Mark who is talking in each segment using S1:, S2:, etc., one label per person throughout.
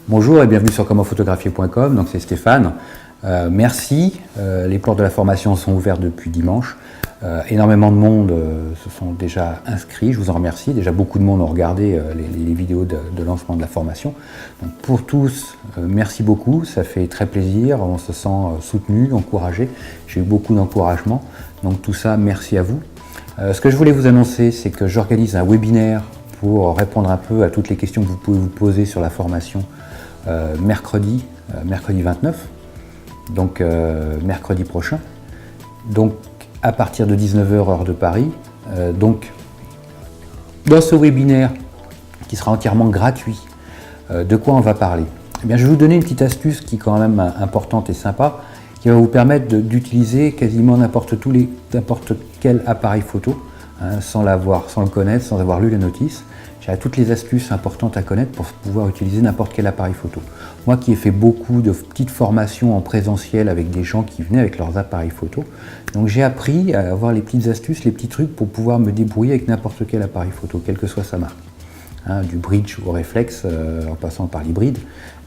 S1: Bonjour et bienvenue sur commentphotographier.com, donc c'est Stéphane. Merci, les portes de la formation sont ouvertes depuis dimanche. Énormément de monde se sont déjà inscrits, je vous en remercie. Déjà beaucoup de monde ont regardé les vidéos de lancement de la formation. Donc pour tous, merci beaucoup, ça fait très plaisir, on se sent soutenu, encouragé. J'ai eu beaucoup d'encouragement, donc tout ça, merci à vous. Ce que je voulais vous annoncer, c'est que j'organise un webinaire pour répondre un peu à toutes les questions que vous pouvez vous poser sur la formation mercredi 29, donc mercredi prochain, donc à partir de 19h heure de Paris. Donc dans ce webinaire qui sera entièrement gratuit, de quoi on va parler? Eh bien, je vais vous donner une petite astuce qui est quand même importante et sympa, qui va vous permettre d'utiliser quasiment n'importe quel appareil photo, hein, sans le connaître, sans avoir lu les notices. J'ai toutes les astuces importantes à connaître pour pouvoir utiliser n'importe quel appareil photo. Moi qui ai fait beaucoup de petites formations en présentiel avec des gens qui venaient avec leurs appareils photo, donc j'ai appris à avoir les petites astuces, les petits trucs pour pouvoir me débrouiller avec n'importe quel appareil photo, quelle que soit sa marque. Hein, du bridge au réflexe, en passant par l'hybride.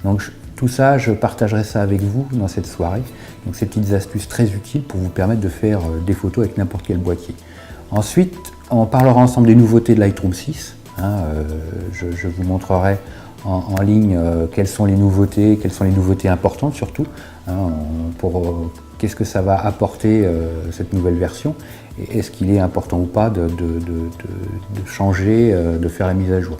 S1: Donc tout ça, je partagerai ça avec vous dans cette soirée. Donc ces petites astuces très utiles pour vous permettre de faire des photos avec n'importe quel boîtier. Ensuite, on parlera ensemble des nouveautés de Lightroom 6. Hein, je vous montrerai en ligne quelles sont les nouveautés importantes surtout, hein, qu'est-ce que ça va apporter cette nouvelle version, et est-ce qu'il est important ou pas de changer, de faire la mise à jour.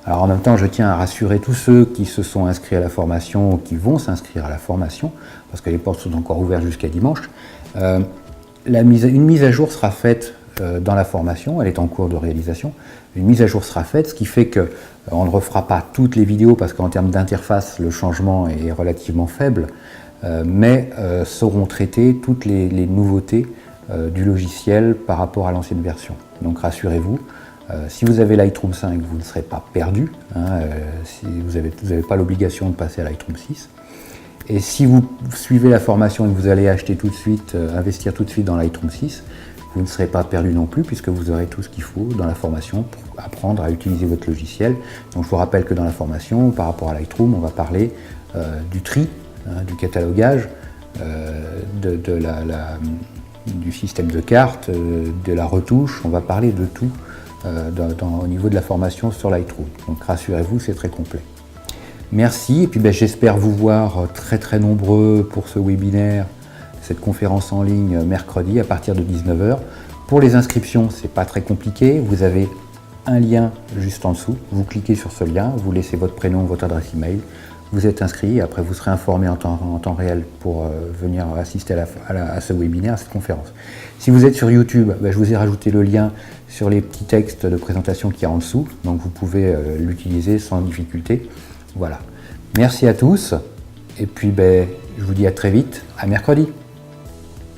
S1: Alors en même temps, je tiens à rassurer tous ceux qui se sont inscrits à la formation ou qui vont s'inscrire à la formation, parce que les portes sont encore ouvertes jusqu'à dimanche. Une mise à jour sera faite dans la formation, elle est en cours de réalisation. Une mise à jour sera faite, ce qui fait qu'on ne refera pas toutes les vidéos parce qu'en termes d'interface, le changement est relativement faible, mais seront traitées toutes les nouveautés du logiciel par rapport à l'ancienne version. Donc rassurez-vous, si vous avez Lightroom 5, vous ne serez pas perdu, hein, si vous n'avez pas l'obligation de passer à Lightroom 6. Et si vous suivez la formation et que vous allez acheter tout de suite, investir tout de suite dans Lightroom 6, vous ne serez pas perdu non plus puisque vous aurez tout ce qu'il faut dans la formation pour apprendre à utiliser votre logiciel. Donc je vous rappelle que dans la formation, par rapport à Lightroom, on va parler du tri, hein, du catalogage, du système de cartes, de la retouche. On va parler de tout au niveau de la formation sur Lightroom. Donc rassurez-vous, c'est très complet. Merci, et puis j'espère vous voir très nombreux pour ce webinaire, cette conférence en ligne mercredi à partir de 19h. Pour les inscriptions, c'est pas très compliqué, vous avez un lien juste en dessous, vous cliquez sur ce lien, vous laissez votre prénom, votre adresse email, vous êtes inscrit, et après vous serez informé en temps réel pour venir assister à ce webinaire, à cette conférence. Si vous êtes sur YouTube, je vous ai rajouté le lien sur les petits textes de présentation qu'il y a en dessous, donc vous pouvez l'utiliser sans difficulté. Voilà. Merci à tous, et puis je vous dis à très vite, à mercredi.